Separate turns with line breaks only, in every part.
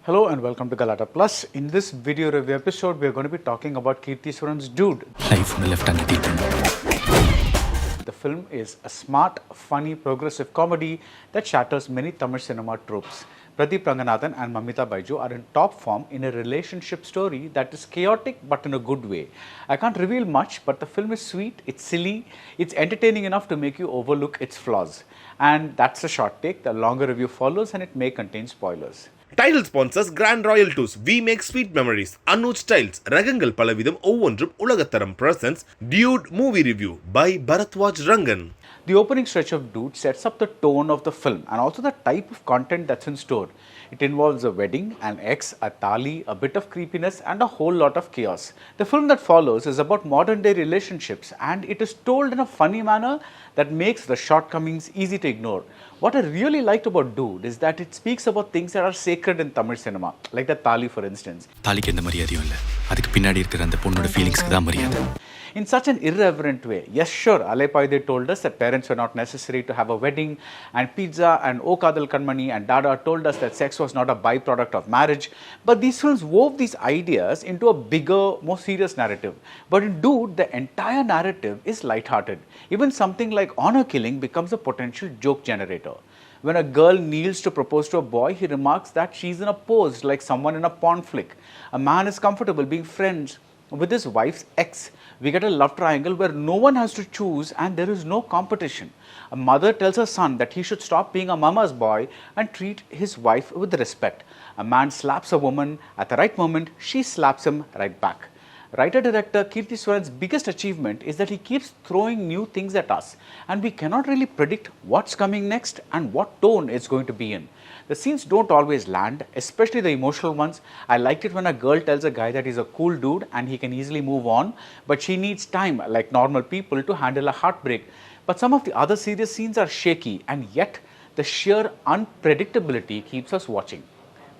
Hello and welcome to Galatta Plus. In this video review episode, we are going to be talking about Kirti Suran's Dude.
Life on the left hand.
The film is a smart, funny, progressive comedy that shatters many Tamil cinema tropes. Pradeep, Ranganatha and Mamitha Baiju are in top form in a relationship story that is chaotic but in a good way. I can't reveal much, but the film is sweet, it's silly, it's entertaining enough to make you overlook its flaws. And that's a short take. The longer review follows and it may contain spoilers.
Title sponsors Grand Royal Tours. We make sweet memories. Anuj Styles. Ragangal பலவிதம் ஒவ்வொன்றும் உலகத்தரம் presents Dude movie review by Baradwaj Rangan.
The opening stretch of Dude sets up the tone of the film and also the type of content that's in store. It involves a wedding, an ex, a tali, a bit of creepiness and a whole lot of chaos. The film that follows is about modern day relationships and it is told in a funny manner that makes the shortcomings easy to ignore. What I really liked about Dude is that it speaks about things that are sacred in Tamil cinema, like the tali for instance.
தாலிக்கு எந்த மரியாதையும் இல்ல. அதுக்கு பின்னாடி இருக்கிற அந்த பொண்ணோட ஃபீலிங்ஸ்க்கு தான் மரியாதை.
In such an irreverent way. Yes, sure, Alaypaide told us that parents were not necessary to have a wedding, and pizza and O Kadal Kanmani and Dada told us that sex was not a byproduct of marriage. But these films wove these ideas into a bigger, more serious narrative. But in Dude, the entire narrative is lighthearted. Even something like honor killing becomes a potential joke generator. When a girl kneels to propose to a boy, he remarks that she's in a pose like someone in a porn flick. A man is comfortable being friends with his wife's ex. We get a love triangle where no one has to choose and there is no competition. A mother tells her son that he should stop being a mama's boy and treat his wife with respect. A man slaps a woman at the right moment, she slaps him right back. Writer-director Kirti Suran's biggest achievement is that he keeps throwing new things at us and we cannot really predict what's coming next and what tone it's going to be in. The scenes don't always land, especially the emotional ones. I liked it when a girl tells a guy that he's a cool dude and he can easily move on, but she needs time, like normal people, to handle a heartbreak. But some of the other serious scenes are shaky and yet the sheer unpredictability keeps us watching.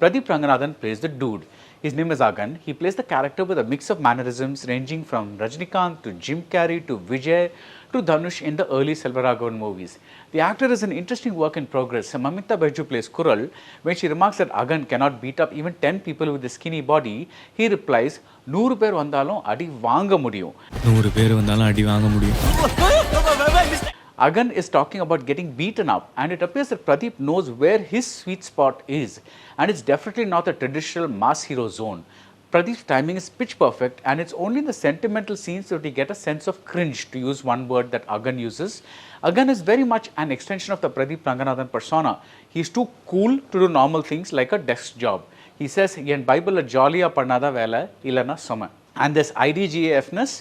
Pradeep Ranganathan plays the dude. His name is Agan. He plays the character with a mix of mannerisms ranging from Rajnikant to Jim Carrey to Vijay to Dhanush in the early Selvaraghavan movies. The actor is an interesting work in progress. Mamitha Baiju plays Kural. When she remarks that Agan cannot beat up even 10 people with a skinny body, he replies, 100 பேர் வந்தாலும் அடி வாங்க முடியும்.
100 பேர் வந்தாலும் அடி வாங்க முடியும்.
Agan is talking about getting beaten up and it appears that Pradeep knows where his sweet spot is and it's definitely not a traditional mass hero zone. Pradeep's timing is pitch perfect and it's only in the sentimental scenes that we get a sense of cringe, to use one word that Agan uses. Agan is very much an extension of the Pradeep Ranganathan persona. He's too cool to do normal things like a desk job. He says, "Yen Bible a jolly pannada vela illana soma." And this IDGAFness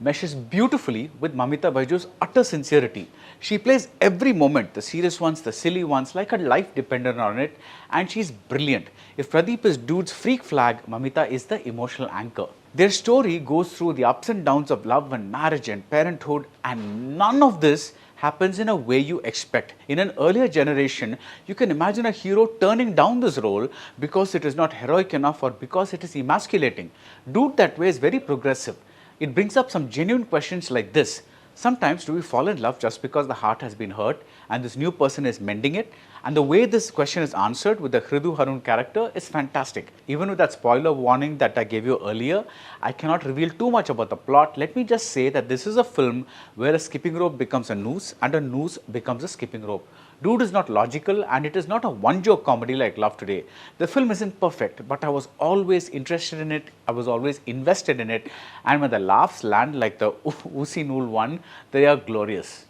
meshes beautifully with Mamitha Baiju's utter sincerity. She plays every moment, the serious ones, the silly ones, like her life depended on it, and she's brilliant. If Pradeep is Dude's freak flag, Mamitha is the emotional anchor. Their story goes through the ups and downs of love and marriage and parenthood, and none of this happens in a way you expect. In an earlier generation, you can imagine a hero turning down this role because it is not heroic enough or because it is emasculating. Dude that way is very progressive. It brings up some genuine questions like this. Sometimes do we fall in love just because the heart has been hurt and this new person is mending it? And the way this question is answered with the Hridu Harun character is fantastic. Even with that spoiler warning that I gave you earlier, I cannot reveal too much about the plot. Let me just say that this is a film where a skipping rope becomes a noose and a noose becomes a skipping rope. Dude is not logical and it is not a one-joke comedy like Love Today. The film isn't perfect, but I was always interested in it, I was always invested in it, and when the laughs land like the Usi Nool one, they are glorious.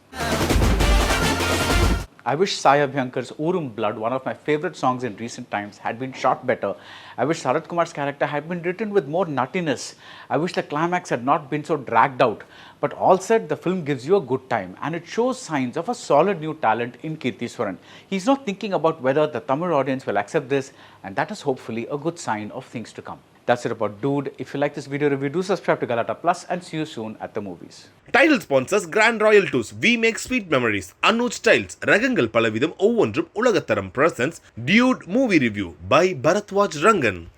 I wish Abhyankkar's Urum Blood, one of my favorite songs in recent times, had been shot better. I wish Sarath Kumar's character had been written with more nuttiness. I wish the climax had not been so dragged out. But all said, the film gives you a good time and it shows signs of a solid new talent in Kirti Suran. He's not thinking about whether the Tamil audience will accept this, and that is hopefully a good sign of things to come. That's it about Dude. If you like this video review, do subscribe to Galatta Plus and see you soon at the movies.
Title sponsors Grand Royal Tours. We make sweet memories. Anuj Styles. Ragangal பலவிதம் ஒவ்வொன்றும் உலகத்தரம் presents Dude movie review by Baradwaj Rangan.